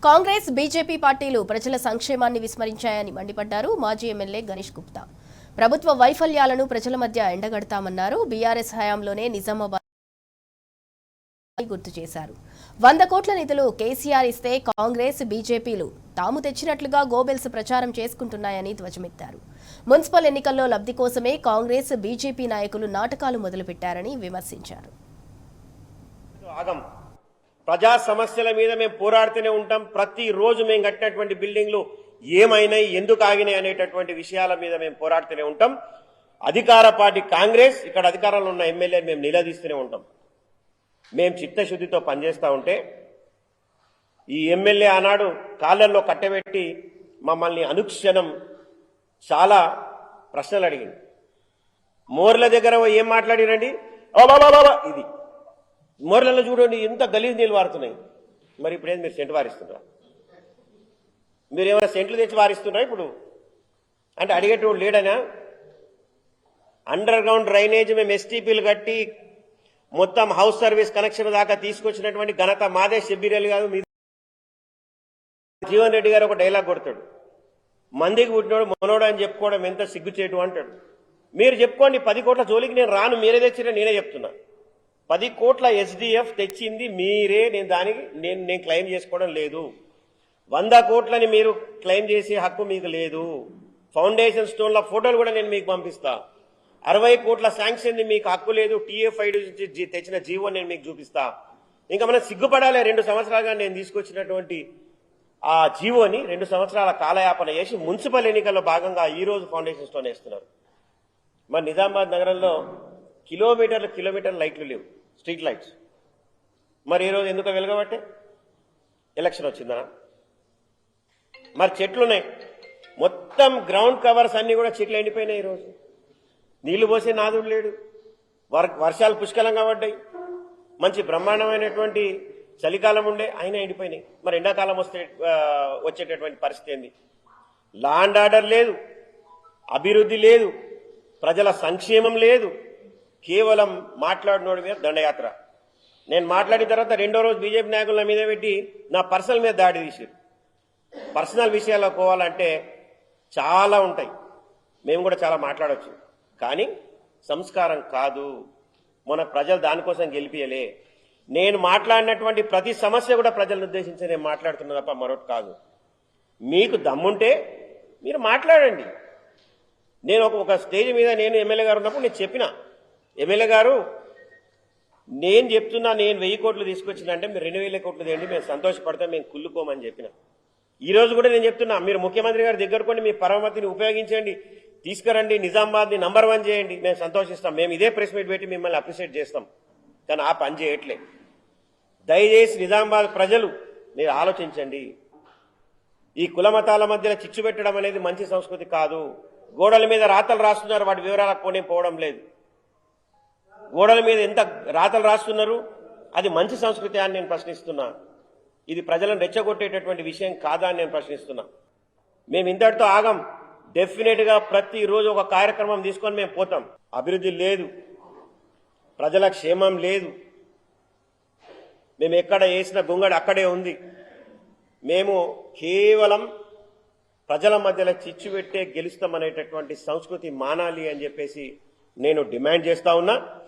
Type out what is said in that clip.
Congress BJP పార్టీలు ప్రజల సంక్షేమాన్ని విస్మరించాయని మండిపడ్డారు మాజీ ఎమ్మెల్యే గణేష్ గుప్తా. ప్రభుత్వ వైఫల్యాలను ప్రజల మధ్య ఎండగడతామన్నారు. బీఆర్ఎస్ హయాంలోనే నిజామాబాద్ గుర్తు చేశారు. 100 కోట్ల నిధులు కేసీఆర్ ఇస్తే కాంగ్రెస్ బీజేపీలు తాము తెచ్చినట్లుగా గోబెల్స్ ప్రచారం చేసుకుంటున్నాయని ధ్వజమెత్తారు. మున్సిపల్ ఎన్నికల్లో లబ్ధి కోసమే కాంగ్రెస్ బీజేపీ నాయకులు నాటకాలు మొదలుపెట్టారని విమర్శించారు. ప్రజా సమస్యల మీద మేము పోరాడుతూనే ఉంటాం. ప్రతిరోజు మేము కట్టినటువంటి బిల్డింగ్లు ఏమైనాయి, ఎందుకు ఆగినాయి అనేటటువంటి విషయాల మీద మేము పోరాడుతూనే ఉంటాం. అధికార పార్టీ కాంగ్రెస్, ఇక్కడ అధికారంలో ఉన్న ఎమ్మెల్యే మేము నిలదీస్తూనే ఉంటాం. మేము చిత్తశుద్ధితో పనిచేస్తూ ఉంటే ఈ ఎమ్మెల్యే ఆనాడు కాళ్ళల్లో కట్టబెట్టి మమ్మల్ని అనుక్షణం చాలా ప్రశ్నలు అడిగింది. మోర్ల దగ్గర ఏం మాట్లాడిరండి, ఇది మోర్లలో చూడండి ఎంత గలీజ్ నీళ్ళు వారుతున్నాయి. మరి ఇప్పుడేం మీరు సెంటు వారిస్తున్నారా? మీరు ఏమైనా సెంట్లు తెచ్చి వారిస్తున్నారా ఇప్పుడు? అంటే అడిగేటోడు లేడనా? అండర్ గ్రౌండ్ డ్రైనేజ్ మేము ఎస్టీపీలు కట్టి మొత్తం హౌస్ సర్వీస్ కనెక్షన్ దాకా తీసుకొచ్చినటువంటి ఘనత మాదే. షబ్బీర్ కాదు మీ జీవన్ రెడ్డి గారు ఒక డైలాగ్ కొడతాడు, మందికి పుట్టినోడు మనోడు అని చెప్పుకోవడం ఎంత సిగ్గుచేటు అంటాడు. మీరు చెప్పుకోండి, 10 కోట్ల జోలికి నేను రాను, మీరే తెచ్చినా నేనే చెప్తున్నా. 10 కోట్ల ఎస్డిఎఫ్ తెచ్చింది మీరే, నేను దానికి నేను క్లెయిమ్ చేసుకోవడం లేదు. 100 కోట్లని మీరు క్లెయిమ్ చేసే హక్కు మీకు లేదు. ఫౌండేషన్ స్టోన్ల ఫోటోలు కూడా నేను మీకు పంపిస్తా. 60 కోట్ల శాంక్షన్ మీకు హక్కు లేదు. టీఎఫ్ఐ తెచ్చిన జీవో నేను మీకు చూపిస్తా. ఇంకా మనం సిగ్గుపడాలి. 2 సంవత్సరాలుగా నేను తీసుకొచ్చినటువంటి ఆ జీవోని 2 సంవత్సరాల కాలయాపన చేసి మున్సిపల్ ఎన్నికల్లో భాగంగా ఈ రోజు ఫౌండేషన్ స్టోన్ వేస్తున్నారు. మరి నిజామాబాద్ నగరంలో కిలోమీటర్ల లైట్లు లేవు, స్ట్రీట్ లైట్స్. మరి ఈరోజు ఎందుకు వెలగబట్టే? ఎలక్షన్ వచ్చిందా? మరి చెట్లున్నాయి, మొత్తం గ్రౌండ్ కవర్స్ అన్ని కూడా చెట్లు ఎండిపోయినాయి. ఈరోజు నీళ్లు పోసే నాదుడు లేడు. వర్షాలు పుష్కలంగా పడ్డాయి, మంచి బ్రహ్మాండమైనటువంటి చలికాలం ఉండే, అయినా ఎండిపోయినాయి. మరి ఎండాకాలం వచ్చేటటువంటి పరిస్థితి ఏంది? లా అండ్ ఆర్డర్ లేదు, అభివృద్ధి లేదు, ప్రజల సంక్షేమం లేదు. కేవలం మాట్లాడినోడి మీద దండయాత్ర. నేను మాట్లాడిన తర్వాత 2వ రోజు బీజేపీ నాయకుల మీద పెట్టి నా పర్సనల్ మీద దాడి తీసారు. పర్సనల్ విషయాల్లో పోవాలంటే చాలా ఉంటాయి, మేము కూడా చాలా మాట్లాడవచ్చు. కానీ సంస్కారం కాదు. మన ప్రజలు దానికోసం గెలిపియలే. నేను మాట్లాడినటువంటి ప్రతి సమస్య కూడా ప్రజలను ఉద్దేశించి నేను మాట్లాడుతున్నా తప్ప మరొకటి కాదు. మీకు దమ్ముంటే మీరు మాట్లాడండి. నేను ఒక స్టేజ్ మీద నేను ఎమ్మెల్యే గారు ఉన్నప్పుడు నేను చెప్పిన, ఎమ్మెల్యే గారు నేను చెప్తున్నా, నేను 1000 కోట్లు తీసుకొచ్చిందంటే మీరు 2000 కోట్లు తేండి, మేము సంతోషపడతాం, మేము కుళ్ళుకోమని చెప్పిన. ఈ రోజు కూడా నేను చెప్తున్నా, మీరు ముఖ్యమంత్రి గారి దగ్గర కొన్ని మీ పరమతిని ఉపయోగించండి, తీసుకురండి, నిజామాబాద్ని నంబర్ 1 చేయండి, మేము సంతోషిస్తాం. మేము ఇదే ప్రెస్ మీట్ పెట్టి మిమ్మల్ని అప్రిషియేట్ చేస్తాం. కానీ ఆ పని చేయట్లే. దయచేసి నిజామాబాద్ ప్రజలు మీరు ఆలోచించండి. ఈ కుల మతాల మధ్యలో చిచ్చు పెట్టడం అనేది మంచి సంస్కృతి కాదు. గోడల మీద రాతలు రాస్తున్నారు, వాటి వివరాలకు పోవడం లేదు. గోడల మీద ఎంత రాతలు రాస్తున్నారు, అది మంచి సంస్కృతి అని నేను ప్రశ్నిస్తున్నా. ఇది ప్రజలను రెచ్చగొట్టేటటువంటి విషయం కాదా అని నేను ప్రశ్నిస్తున్నా. మేము ఇంతటితో ఆగం. డెఫినెట్ గా ప్రతిరోజు ఒక కార్యక్రమం తీసుకొని మేము పోతాం. అభివృద్ధి లేదు, ప్రజల క్షేమం లేదు. మేము ఎక్కడ వేసిన గొంగడి అక్కడే ఉంది. మేము కేవలం ప్రజల మధ్యలో చిచ్చు పెట్టే గెలుస్తామనేటటువంటి సంస్కృతి మానాలి అని చెప్పేసి నేను డిమాండ్ చేస్తా ఉన్నా.